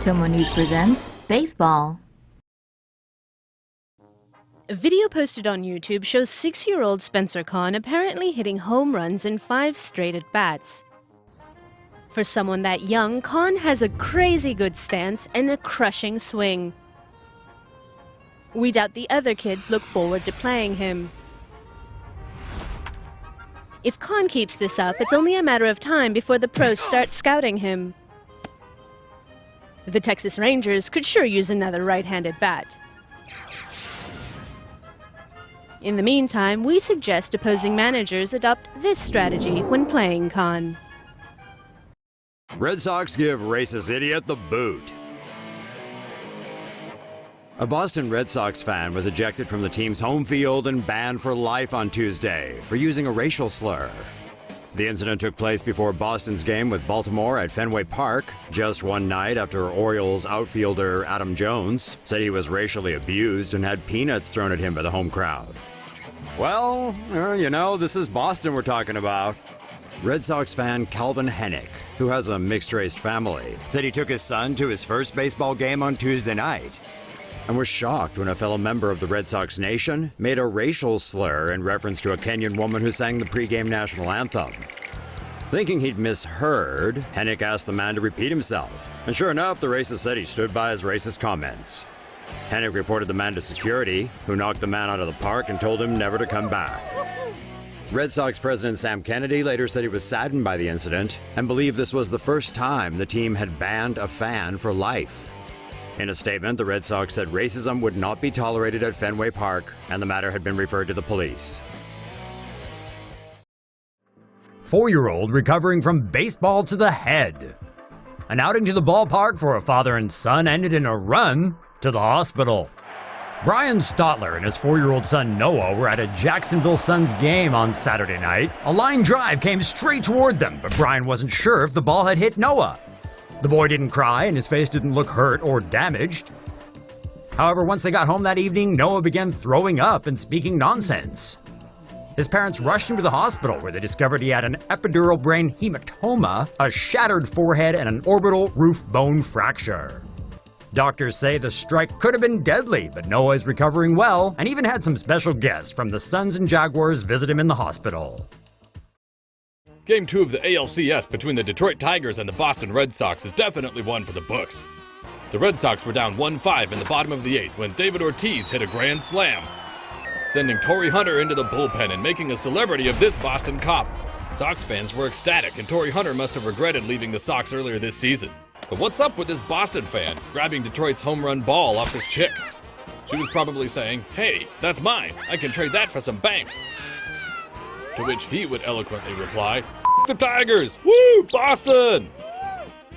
TomoNews presents Baseball. A video posted on YouTube shows 6-year-old Spencer Conn apparently hitting home runs in 5 straight at-bats. For someone that young, Conn has a crazy good stance and a crushing swing. We doubt the other kids look forward to playing him. If Conn keeps this up, it's only a matter of time before the pros start scouting him. The Texas Rangers could sure use another right-handed bat. In the meantime, we suggest opposing managers adopt this strategy when playing Conn. Red Sox give racist idiot the boot. A Boston Red Sox fan was ejected from the team's home field and banned for life on Tuesday for using a racial slur. The incident took place before Boston's game with Baltimore at Fenway Park, just one night after Orioles outfielder Adam Jones said he was racially abused and had peanuts thrown at him by the home crowd. Well, you know, this is Boston we're talking about. Red Sox fan Calvin Hennick, who has a mixed-race family, said he took his son to his first baseball game on Tuesday night and was shocked when a fellow member of the Red Sox Nation made a racial slur in reference to a Kenyan woman who sang the pregame national anthem. Thinking he'd misheard, Hennick asked the man to repeat himself, and sure enough, the racist said he stood by his racist comments. Hennick reported the man to security, who knocked the man out of the park and told him never to come back. Red Sox president Sam Kennedy later said he was saddened by the incident and believed this was the first time the team had banned a fan for life. In a statement, the Red Sox said racism would not be tolerated at Fenway Park, and the matter had been referred to the police. 4-year-old recovering from baseball to the head. An outing to the ballpark for a father and son ended in a run to the hospital. Brian Stotler and his 4-year-old son Noah were at a Jacksonville Suns game on Saturday night. A line drive came straight toward them, but Brian wasn't sure if the ball had hit Noah. The boy didn't cry and his face didn't look hurt or damaged. However, once they got home that evening, Noah began throwing up and speaking nonsense. His parents rushed him to the hospital where they discovered he had an epidural brain hematoma, a shattered forehead, and an orbital roof bone fracture. Doctors say the strike could have been deadly, but Noah is recovering well and even had some special guests from the Suns and Jaguars visit him in the hospital. Game 2 of the ALCS between the Detroit Tigers and the Boston Red Sox is definitely one for the books. The Red Sox were down 1-5 in the bottom of the 8th when David Ortiz hit a grand slam, sending Torrey Hunter into the bullpen and making a celebrity of this Boston cop. Sox fans were ecstatic, and Torrey Hunter must have regretted leaving the Sox earlier this season. But what's up with this Boston fan grabbing Detroit's home run ball off his chick? She was probably saying, "Hey, that's mine. I can trade that for some bank." To which he would eloquently reply, "F the Tigers! Woo, Boston!"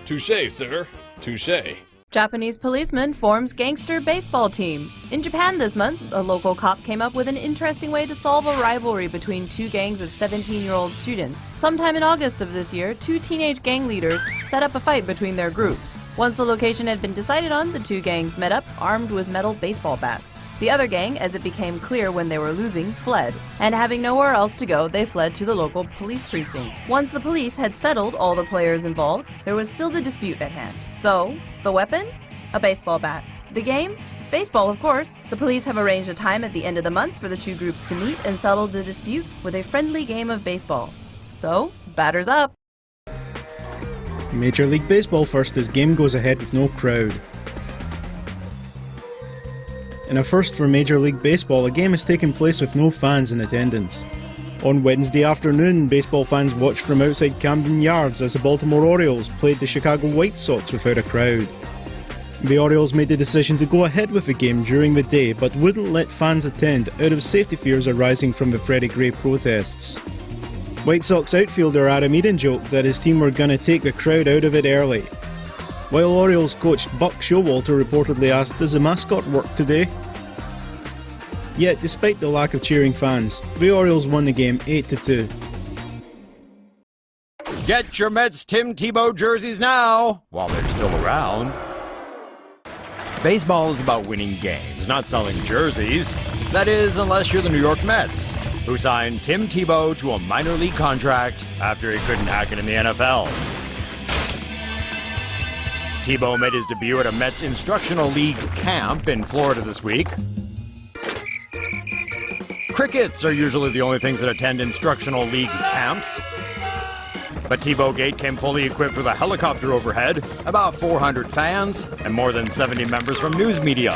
Touché, sir. Touché. Japanese policeman forms gangster baseball team. In Japan this month, a local cop came up with an interesting way to solve a rivalry between 2 gangs of 17-year-old students. Sometime in August of this year, 2 teenage gang leaders set up a fight between their groups. Once the location had been decided on, the 2 gangs met up, armed with metal baseball bats. The other gang, as it became clear when they were losing, fled. And having nowhere else to go, they fled to the local police precinct. Once the police had settled all the players involved, there was still the dispute at hand. So, the weapon? A baseball bat. The game? Baseball, of course. The police have arranged a time at the end of the month for the 2 groups to meet and settle the dispute with a friendly game of baseball. So, batters up! Major League Baseball first as game goes ahead with no crowd. In a first for Major League Baseball, a game has taken place with no fans in attendance. On Wednesday afternoon, baseball fans watched from outside Camden Yards as the Baltimore Orioles played the Chicago White Sox without a crowd. The Orioles made the decision to go ahead with the game during the day, but wouldn't let fans attend out of safety fears arising from the Freddie Gray protests. White Sox outfielder Adam Eden joked that his team were going to take the crowd out of it early. While Orioles coach Buck Showalter reportedly asked, "Does the mascot work today?" Yet, despite the lack of cheering fans, the Orioles won the game 8-2. Get your Mets Tim Tebow jerseys now, while they're still around. Baseball is about winning games, not selling jerseys. That is, unless you're the New York Mets, who signed Tim Tebow to a minor league contract after he couldn't hack it in the NFL. Tebow made his debut at a Mets Instructional League camp in Florida this week. Crickets are usually the only things that attend Instructional League camps. But Tebow Gate came fully equipped with a helicopter overhead, about 400 fans, and more than 70 members from news media.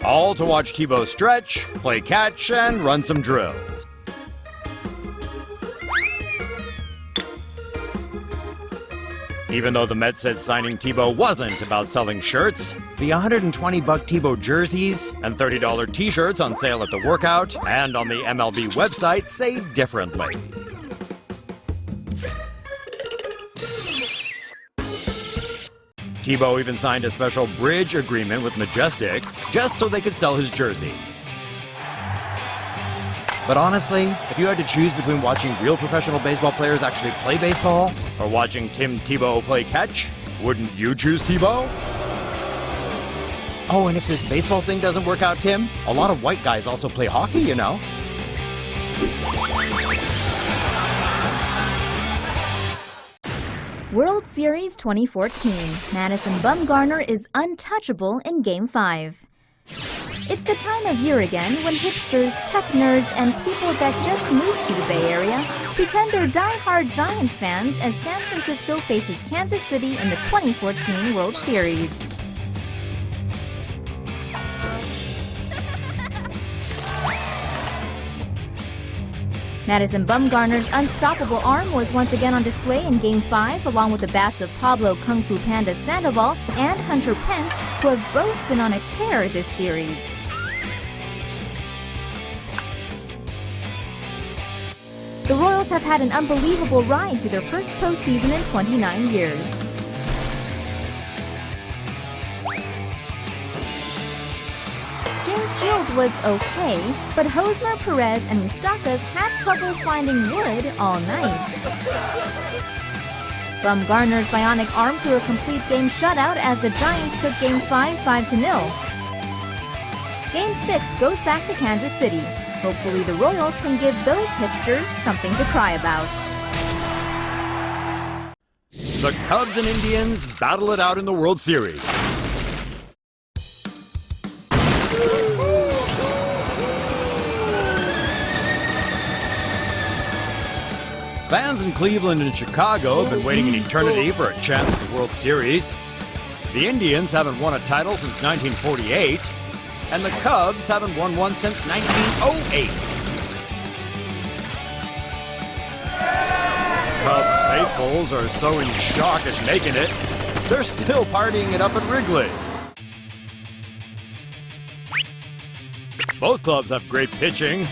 All to watch Tebow stretch, play catch, and run some drills. Even though the Mets said signing Tebow wasn't about selling shirts, the $120 Tebow jerseys and $30 t-shirts on sale at the workout and on the MLB website say differently. Tebow even signed a special bridge agreement with Majestic just so they could sell his jersey. But honestly, if you had to choose between watching real professional baseball players actually play baseball or watching Tim Tebow play catch, wouldn't you choose Tebow? Oh, and if this baseball thing doesn't work out, Tim, a lot of white guys also play hockey, you know. World Series 2014. Madison Bumgarner is untouchable in Game 5. It's the time of year again when hipsters, tech nerds, and people that just moved to the Bay Area pretend they're die-hard Giants fans as San Francisco faces Kansas City in the 2014 World Series. Madison Bumgarner's unstoppable arm was once again on display in Game 5, along with the bats of Pablo Kung Fu Panda Sandoval and Hunter Pence, who have both been on a tear this series. The Royals have had an unbelievable ride to their first postseason in 29 years. James Shields was okay, but Hosmer, Perez, and Moustakas had trouble finding wood all night. Bumgarner's bionic arm threw a complete game shutout as the Giants took Game 5 5-0. Game 6 goes back to Kansas City. Hopefully the Royals can give those hipsters something to cry about. The Cubs and Indians battle it out in the World Series. Fans in Cleveland and Chicago have been waiting an eternity for a chance at the World Series. The Indians haven't won a title since 1948, and the Cubs haven't won one since 1908. Cubs faithfuls are so in shock at making it, they're still partying it up at Wrigley. Both clubs have great pitching,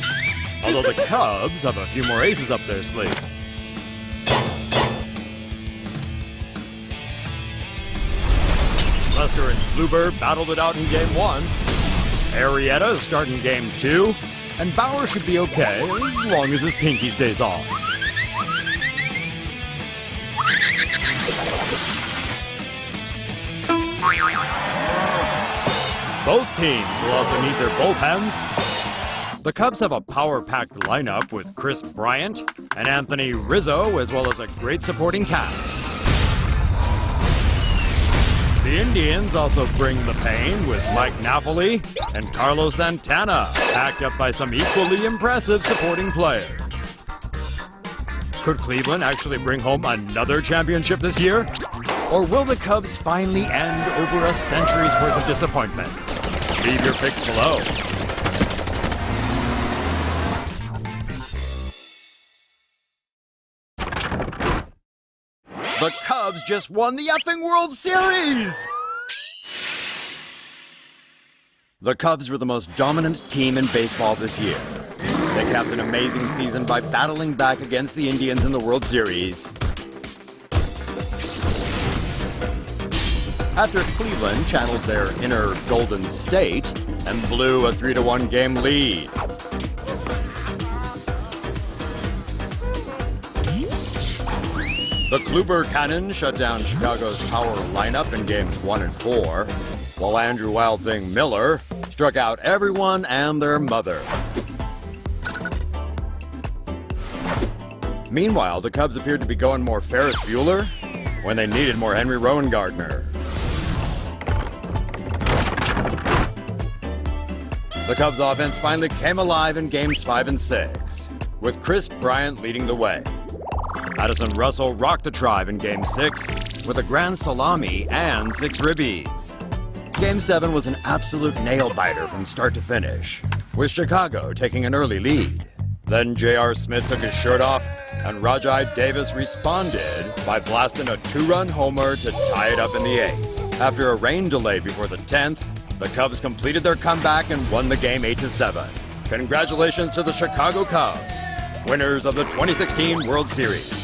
although the Cubs have a few more aces up their sleeve. Lester and Kluber battled it out in Game 1. Arrieta is starting Game 2, and Bauer should be okay as long as his pinky stays off. Both teams will also need their bullpens. The Cubs have a power-packed lineup with Chris Bryant and Anthony Rizzo, as well as a great supporting cast. The Indians also bring the pain with Mike Napoli and Carlos Santana, backed up by some equally impressive supporting players. Could Cleveland actually bring home another championship this year? Or will the Cubs finally end over a century's worth of disappointment? Leave your picks below. The Cubs just won the effing World Series! The Cubs were the most dominant team in baseball this year. They capped an amazing season by battling back against the Indians in the World Series. After Cleveland channeled their inner Golden State and blew a 3-1 game lead. The Kluber cannon shut down Chicago's power lineup in games 1 and 4, while Andrew Wild Thing Miller struck out everyone and their mother. Meanwhile, the Cubs appeared to be going more Ferris Bueller when they needed more Henry Rowan-Gardner. The Cubs offense finally came alive in games 5 and 6, with Chris Bryant leading the way. Addison Russell rocked the Tribe in Game 6 with a grand salami and 6 ribbies. Game 7 was an absolute nail-biter from start to finish, with Chicago taking an early lead. Then J.R. Smith took his shirt off, and Rajai Davis responded by blasting a 2-run homer to tie it up in the 8th. After a rain delay before the 10th, the Cubs completed their comeback and won the game 8-7. Congratulations to the Chicago Cubs, winners of the 2016 World Series.